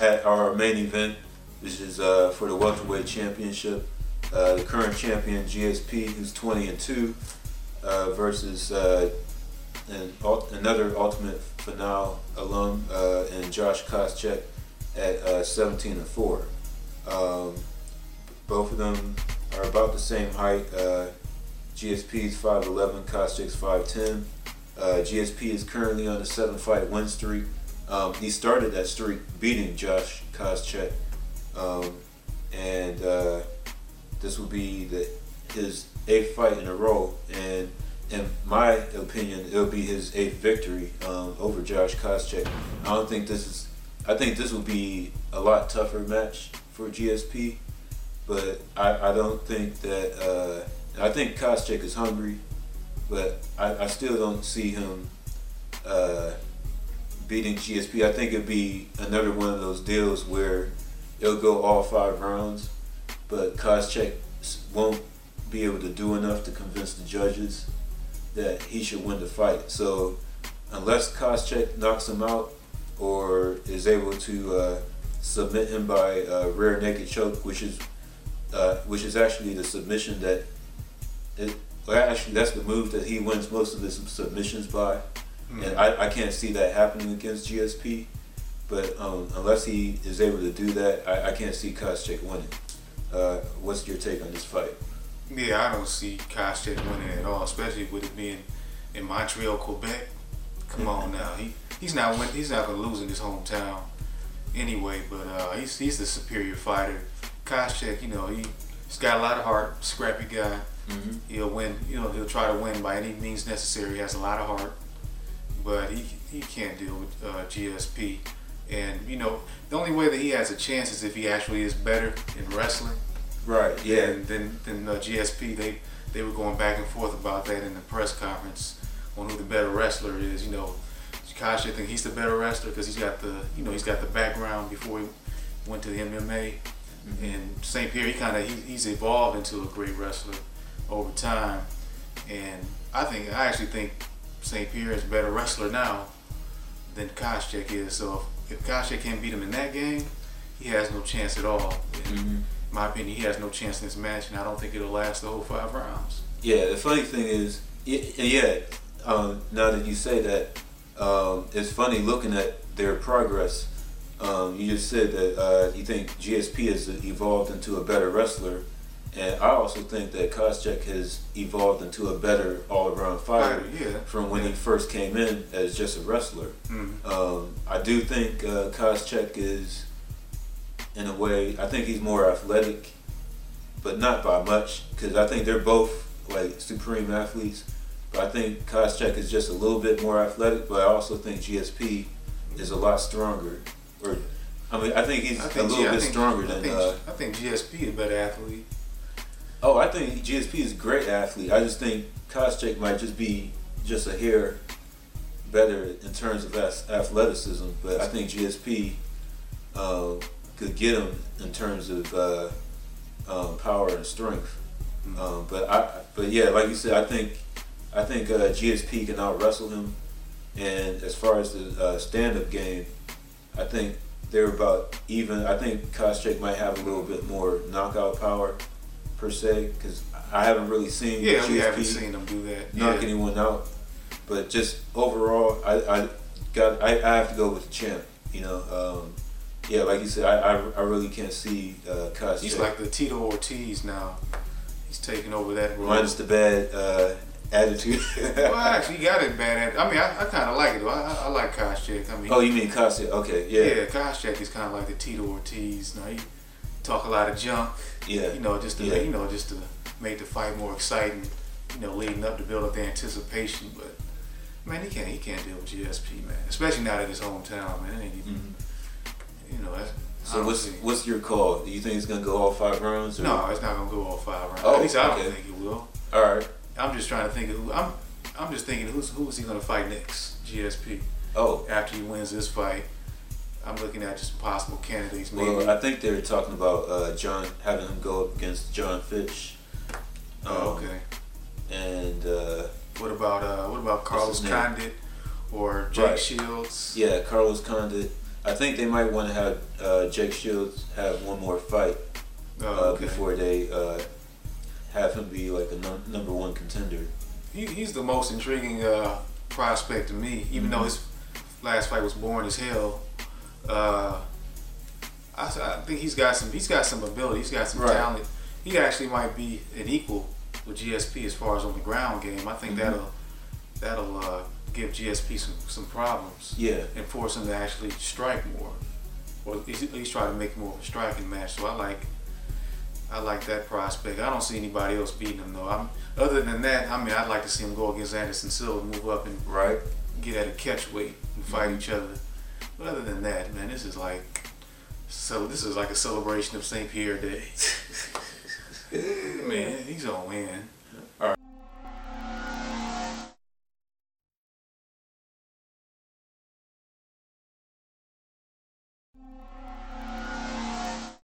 at our main event, which is for the welterweight championship. The current champion GSP, who's 20-2, versus another Ultimate Finale alum and Josh Koscheck at 17-4. Both of them are about the same height. GSP's 5'11", Koscheck's 5'10". GSP is currently on a 7-fight win streak. He started that streak beating Josh Koscheck, and this will be his 8th fight in a row, and in my opinion, it'll be his 8th victory over Josh Koscheck. I think this will be a lot tougher match for GSP, but I don't think that. I think Koscheck is hungry, but I still don't see him beating GSP. I think it'd be another one of those deals where it'll go all 5 rounds, but Koscheck won't be able to do enough to convince the judges that he should win the fight. So unless Koscheck knocks him out or is able to submit him by rear naked choke, which is actually the submission actually that's the move that he wins most of his submissions by. And I can't see that happening against GSP, but unless he is able to do that, I can't see Koscheck winning. What's your take on this fight? Yeah, I don't see Koscheck winning at all, especially with it being in Montreal, Quebec. Come on now, he's not going to lose in his hometown anyway. But he's the superior fighter. Koscheck, he's got a lot of heart, scrappy guy. Mm-hmm. He'll win. He'll try to win by any means necessary. He has a lot of heart, but he can't deal with GSP. And the only way that he has a chance is if he actually is better in wrestling. Right. Yeah. And then GSP, they were going back and forth about that in the press conference on who the better wrestler is. Koscheck think he's the better wrestler because he's got the background before he went to the MMA. Mm-hmm. And St. Pierre, he's evolved into a great wrestler over time. And I actually think St. Pierre is a better wrestler now than Koscheck is. So if Koscheck can't beat him in that game, he has no chance at all. Mm-hmm. In my opinion, he has no chance in this match, and I don't think it'll last the whole 5 rounds. Yeah, the funny thing is, now that you say that, it's funny looking at their progress. You just said that you think GSP has evolved into a better wrestler, and I also think that Koscheck has evolved into a better all-around fighter from when he first came in as just a wrestler. Mm-hmm. I do think Koscheck is, in a way, I think he's more athletic, but not by much, because I think they're both like supreme athletes. But I think Koscheck is just a little bit more athletic, but I also think GSP is a lot stronger. I think he's a little bit stronger than. I think GSP is a better athlete. Oh, I think GSP is a great athlete. I just think Koscheck might just be just a hair better in terms of athleticism, but I think GSP could get him in terms of power and strength. But yeah, like you said, I think GSP can out wrestle him, and as far as the stand-up game, I think they're about even. I think Koscheck might have a little bit more knockout power per se, because I haven't really seen GSP we haven't seen him do that. Knock anyone out. But just overall, I have to go with the champ. Like you said, I really can't see Koscheck. He's like the Tito Ortiz now. He's taking over that role. Minus the bad attitude. Well, actually, he got a bad attitude. I mean, I kind of like it though. I like Koscheck. Oh, you mean Koscheck? Okay, yeah. Yeah, Koscheck is kind of like the Tito Ortiz. Now he talk a lot of junk. Yeah. Just to make the fight more exciting. Leading up to build up the anticipation. But man, he can't deal with GSP, man. Especially not at his hometown, man. It ain't even. So what's your call? Do you think it's gonna go all 5 rounds? Or? No, it's not gonna go all 5 rounds. Oh, at least I don't think it will. All right. I'm just trying to think of I'm just thinking who is he gonna fight next? GSP. Oh. After he wins this fight, I'm looking at just possible candidates. Maybe. Well, I think they're talking about having him go up against John Fitch. Okay. And what about Carlos Condit or Jake Shields? Yeah, Carlos Condit. I think they might want to have Jake Shields have one more fight before they have him be like a number one contender. He's the most intriguing prospect to me, even though his last fight was boring as hell. I think he's got some ability. He's got some talent. He actually might be an equal with GSP as far as on the ground game. I think that'll give GSP some problems. Yeah. And force him to actually strike more, or at least try to make more of a striking match. So I like that prospect. I don't see anybody else beating him though. Other than that, I mean, I'd like to see him go against Anderson Silva, move up and get at a catch weight and fight each other. But other than that, man, this is like a celebration of St. Pierre Day. Man, he's gonna win.